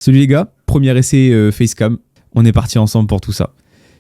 Salut les gars, premier essai Facecam, on est parti ensemble pour tout ça.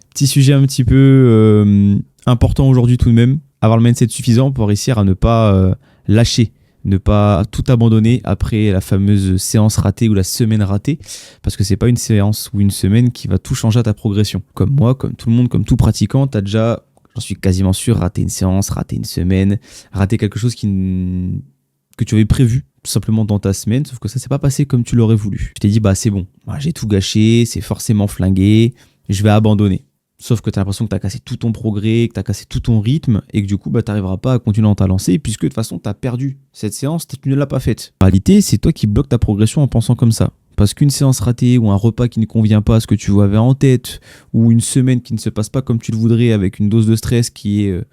Petit sujet un petit peu important aujourd'hui tout de même, avoir le mindset suffisant pour réussir à ne pas lâcher, ne pas tout abandonner après la fameuse séance ratée ou la semaine ratée, parce que c'est pas une séance ou une semaine qui va tout changer à ta progression. Comme moi, comme tout le monde, comme tout pratiquant, t'as déjà, j'en suis quasiment sûr, raté une séance, raté une semaine, raté quelque chose que tu avais prévu tout simplement dans ta semaine, sauf que ça s'est pas passé comme tu l'aurais voulu. Tu t'es dit, bah c'est bon, j'ai tout gâché, c'est forcément flingué, je vais abandonner. Sauf que tu as l'impression que tu as cassé tout ton progrès, que tu as cassé tout ton rythme et que du coup, bah, tu n'arriveras pas à continuer dans ta lancée puisque de toute façon, tu as perdu cette séance, tu ne l'as pas faite. En réalité, c'est toi qui bloques ta progression en pensant comme ça. Parce qu'une séance ratée ou un repas qui ne convient pas à ce que tu avais en tête ou une semaine qui ne se passe pas comme tu le voudrais avec une dose de stress qui est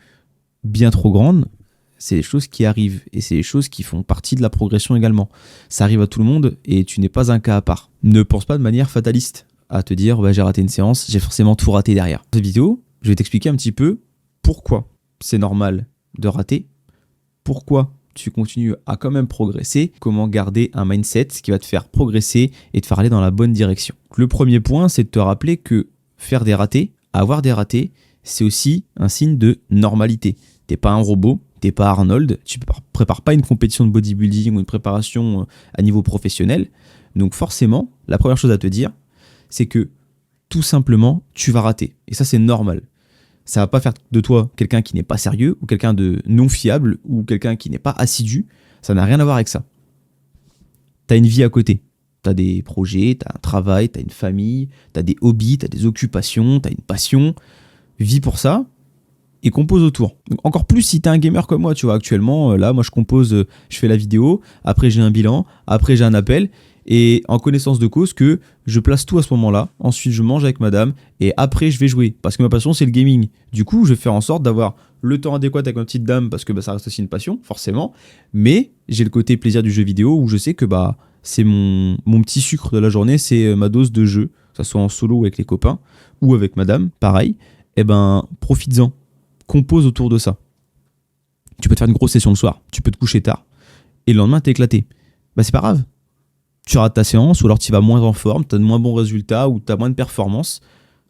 bien trop grande, c'est des choses qui arrivent et c'est des choses qui font partie de la progression également. Ça arrive à tout le monde et tu n'es pas un cas à part. Ne pense pas de manière fataliste à te dire bah, j'ai raté une séance, j'ai forcément tout raté derrière. Dans cette vidéo, je vais t'expliquer un petit peu pourquoi c'est normal de rater, pourquoi tu continues à quand même progresser, comment garder un mindset qui va te faire progresser et te faire aller dans la bonne direction. Le premier point, c'est de te rappeler que faire des ratés, avoir des ratés, c'est aussi un signe de normalité. T'es pas un robot, t'es pas Arnold, tu prépares pas une compétition de bodybuilding ou une préparation à niveau professionnel. Donc forcément, la première chose à te dire, c'est que tout simplement, tu vas rater. Et ça, c'est normal. Ça va pas faire de toi quelqu'un qui n'est pas sérieux ou quelqu'un de non fiable ou quelqu'un qui n'est pas assidu. Ça n'a rien à voir avec ça. T'as une vie à côté. T'as des projets, t'as un travail, t'as une famille, t'as des hobbies, t'as des occupations, t'as une passion. Vis pour ça et compose autour. Donc, encore plus si t'es un gamer comme moi, tu vois, actuellement, là, moi je compose, je fais la vidéo, après j'ai un bilan, après j'ai un appel, et en connaissance de cause que je place tout à ce moment-là, ensuite je mange avec madame, et après je vais jouer, parce que ma passion c'est le gaming. Du coup, je vais faire en sorte d'avoir le temps adéquat avec ma petite dame, parce que bah, ça reste aussi une passion, forcément, mais j'ai le côté plaisir du jeu vidéo, où je sais que bah, c'est mon petit sucre de la journée, c'est ma dose de jeu, que ça soit en solo avec les copains, ou avec madame, pareil, et ben profites-en. Compose autour de ça. Tu peux te faire une grosse session le soir, tu peux te coucher tard, et le lendemain t'es éclaté. Bah c'est pas grave. Tu rates ta séance, ou alors tu vas moins en forme, tu as de moins bons résultats, ou tu as moins de performance.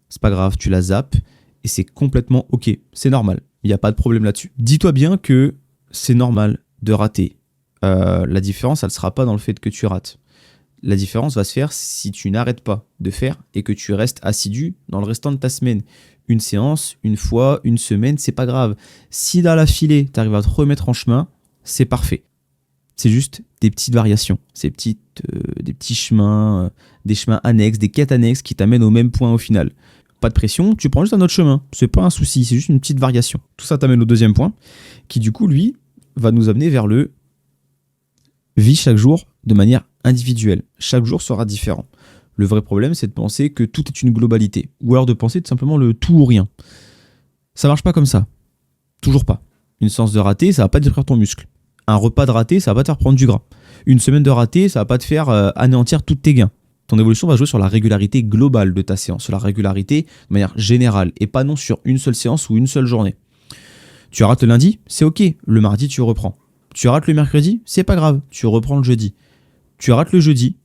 C'est pas grave, tu la zappes, et c'est complètement ok. C'est normal, il n'y a pas de problème là-dessus. Dis-toi bien que c'est normal de rater. La différence, elle ne sera pas dans le fait que tu rates. La différence va se faire si tu n'arrêtes pas de faire et que tu restes assidu dans le restant de ta semaine. Une séance, une fois, une semaine, c'est pas grave. Si dans la filée, tu arrives à te remettre en chemin, c'est parfait. C'est juste des petites variations, des petits chemins, des chemins annexes, des quêtes annexes qui t'amènent au même point au final. Pas de pression, tu prends juste un autre chemin. C'est pas un souci, c'est juste une petite variation. Tout ça t'amène au deuxième point, qui du coup, lui, va nous amener vers le vis chaque jour de manière individuelle. Chaque jour sera différent. Le vrai problème, c'est de penser que tout est une globalité. Ou alors de penser tout simplement le tout ou rien. Ça marche pas comme ça. Toujours pas. Une séance de raté, ça va pas te détruire ton muscle. Un repas de raté, ça va pas te faire prendre du gras. Une semaine de raté, ça va pas te faire anéantir tous tes gains. Ton évolution va jouer sur la régularité globale de ta séance, sur la régularité de manière générale, et pas non sur une seule séance ou une seule journée. Tu rates le lundi, c'est ok. Le mardi, tu reprends. Tu rates le mercredi, c'est pas grave. Tu reprends le jeudi. Tu rates le jeudi,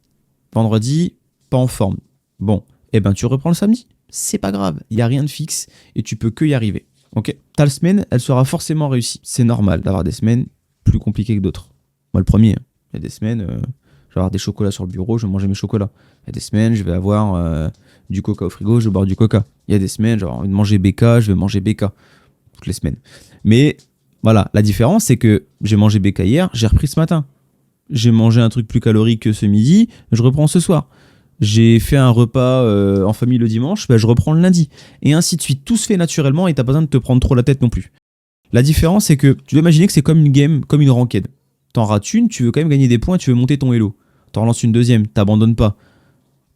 vendredi, pas en forme. Bon, eh ben tu reprends le samedi, c'est pas grave, il n'y a rien de fixe et tu peux que y arriver. Ok, ta semaine, elle sera forcément réussie. C'est normal d'avoir des semaines plus compliquées que d'autres. Moi le premier, il y a des semaines, je vais avoir des chocolats sur le bureau, je vais manger mes chocolats. Il y a des semaines, je vais avoir du coca au frigo, je vais boire du coca. Il y a des semaines, j'ai envie de manger BK, je vais manger BK. Toutes les semaines. Mais voilà, la différence c'est que j'ai mangé BK hier, j'ai repris ce matin. J'ai mangé un truc plus calorique ce midi, je reprends ce soir. J'ai fait un repas en famille le dimanche, bah je reprends le lundi. Et ainsi de suite. Tout se fait naturellement et t'as pas besoin de te prendre trop la tête non plus. La différence, c'est que tu dois imaginer que c'est comme une game, comme une ranked. T'en rates une, tu veux quand même gagner des points, tu veux monter ton elo. T'en relances une deuxième, t'abandonnes pas.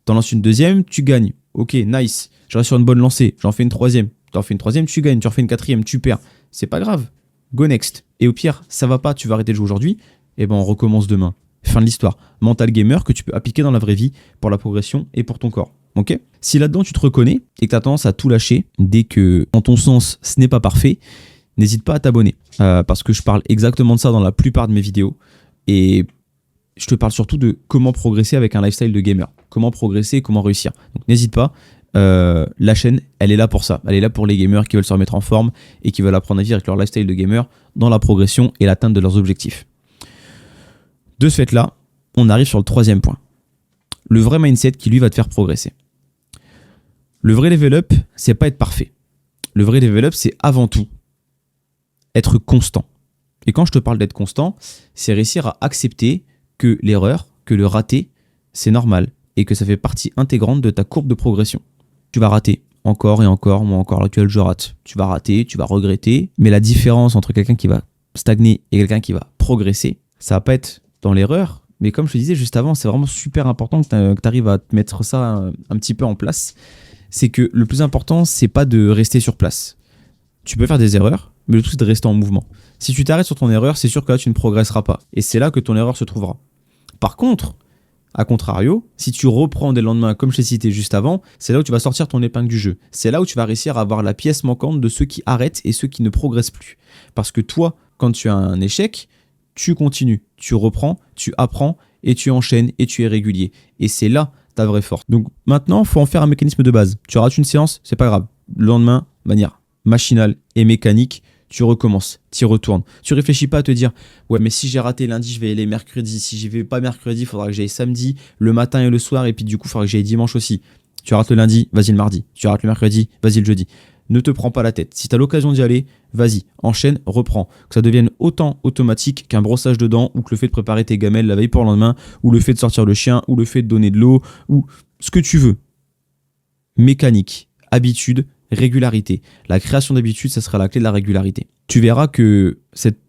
T'en lances une deuxième, tu gagnes. Ok, nice. Je reste sur une bonne lancée. J'en fais une troisième. T'en fais une troisième, tu gagnes. Tu en fais une quatrième, tu perds. C'est pas grave. Go next. Et au pire, ça va pas, tu vas arrêter de jouer aujourd'hui. Et ben on recommence demain. Fin de l'histoire. Mental gamer que tu peux appliquer dans la vraie vie pour la progression et pour ton corps. Ok ? Si là-dedans tu te reconnais et que tu as tendance à tout lâcher dès que, en ton sens, ce n'est pas parfait, n'hésite pas à t'abonner. Parce que je parle exactement de ça dans la plupart de mes vidéos. Et je te parle surtout de comment progresser avec un lifestyle de gamer. Comment progresser, comment réussir. Donc n'hésite pas, la chaîne, elle est là pour ça. Elle est là pour les gamers qui veulent se remettre en forme et qui veulent apprendre à vivre avec leur lifestyle de gamer dans la progression et l'atteinte de leurs objectifs. De ce fait-là, on arrive sur le troisième point. Le vrai mindset qui lui va te faire progresser. Le vrai level up, c'est pas être parfait. Le vrai level up, c'est avant tout être constant. Et quand je te parle d'être constant, c'est réussir à accepter que l'erreur, que le raté, c'est normal et que ça fait partie intégrante de ta courbe de progression. Tu vas rater encore et encore, moi encore à l'actuel je rate. Tu vas rater, tu vas regretter, mais la différence entre quelqu'un qui va stagner et quelqu'un qui va progresser, ça va pas être dans l'erreur, mais comme je te disais juste avant, c'est vraiment super important que tu arrives à te mettre ça un petit peu en place. C'est que le plus important, c'est pas de rester sur place. Tu peux faire des erreurs, mais le tout c'est de rester en mouvement. Si tu t'arrêtes sur ton erreur, c'est sûr que là tu ne progresseras pas. Et c'est là que ton erreur se trouvera. Par contre, à contrario, si tu reprends dès le lendemain, comme je t'ai cité juste avant, c'est là où tu vas sortir ton épingle du jeu. C'est là où tu vas réussir à avoir la pièce manquante de ceux qui arrêtent et ceux qui ne progressent plus. Parce que toi, quand tu as un échec, tu continues, tu reprends, tu apprends et tu enchaînes et tu es régulier. Et c'est là ta vraie force. Donc maintenant, il faut en faire un mécanisme de base. Tu rates une séance, c'est pas grave. Le lendemain, de manière machinale et mécanique, tu recommences, tu y retournes. Tu réfléchis pas à te dire ouais, mais si j'ai raté lundi, je vais aller mercredi. Si j'y vais pas mercredi, il faudra que j'aille samedi, le matin et le soir, et puis du coup, il faudra que j'aille dimanche aussi. Tu rates le lundi, vas-y le mardi. Tu rates le mercredi, vas-y le jeudi. Ne te prends pas la tête. Si tu as l'occasion d'y aller, vas-y, enchaîne, reprends. Que ça devienne autant automatique qu'un brossage de dents ou que le fait de préparer tes gamelles la veille pour le lendemain, ou le fait de sortir le chien, ou le fait de donner de l'eau, ou ce que tu veux. Mécanique, habitude, régularité. La création d'habitude, ça sera la clé de la régularité. Tu verras que cette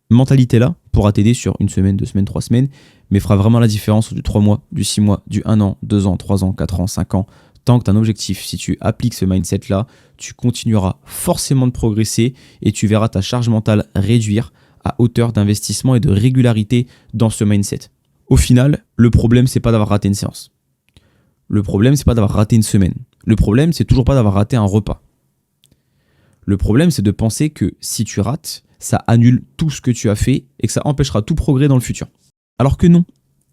mentalité-là pourra t'aider sur une semaine, 2 semaines, 3 semaines, mais fera vraiment la différence du 3 mois, du 6 mois, du 1 an, 2 ans, 3 ans, 4 ans, 5 ans. Tant que tu as un objectif, si tu appliques ce mindset-là, tu continueras forcément de progresser et tu verras ta charge mentale réduire à hauteur d'investissement et de régularité dans ce mindset. Au final, le problème, c'est pas d'avoir raté une séance. Le problème, c'est pas d'avoir raté une semaine. Le problème, c'est toujours pas d'avoir raté un repas. Le problème, c'est de penser que si tu rates, ça annule tout ce que tu as fait et que ça empêchera tout progrès dans le futur. Alors que non.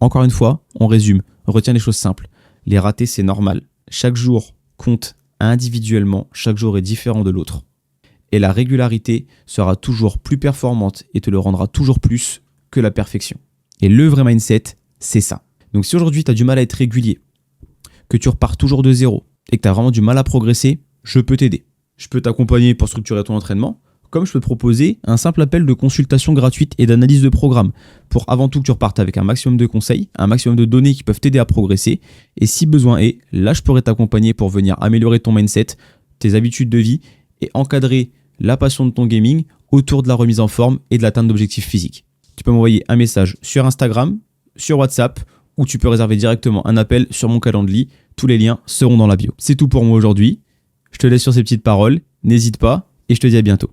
Encore une fois, on résume. Retiens les choses simples. Les ratés, c'est normal. Chaque jour compte individuellement. Chaque jour est différent de l'autre. Et la régularité sera toujours plus performante et te le rendra toujours plus que la perfection. Et le vrai mindset, c'est ça. Donc si aujourd'hui, tu as du mal à être régulier, que tu repars toujours de zéro et que tu as vraiment du mal à progresser, je peux t'aider. Je peux t'accompagner pour structurer ton entraînement, comme je peux te proposer un simple appel de consultation gratuite et d'analyse de programme pour avant tout que tu repartes avec un maximum de conseils, un maximum de données qui peuvent t'aider à progresser. Et si besoin est, là je pourrais t'accompagner pour venir améliorer ton mindset, tes habitudes de vie et encadrer la passion de ton gaming autour de la remise en forme et de l'atteinte d'objectifs physiques. Tu peux m'envoyer un message sur Instagram, sur WhatsApp, ou tu peux réserver directement un appel sur mon calendrier. Tous les liens seront dans la bio. C'est tout pour moi aujourd'hui. Je te laisse sur ces petites paroles. N'hésite pas et je te dis à bientôt.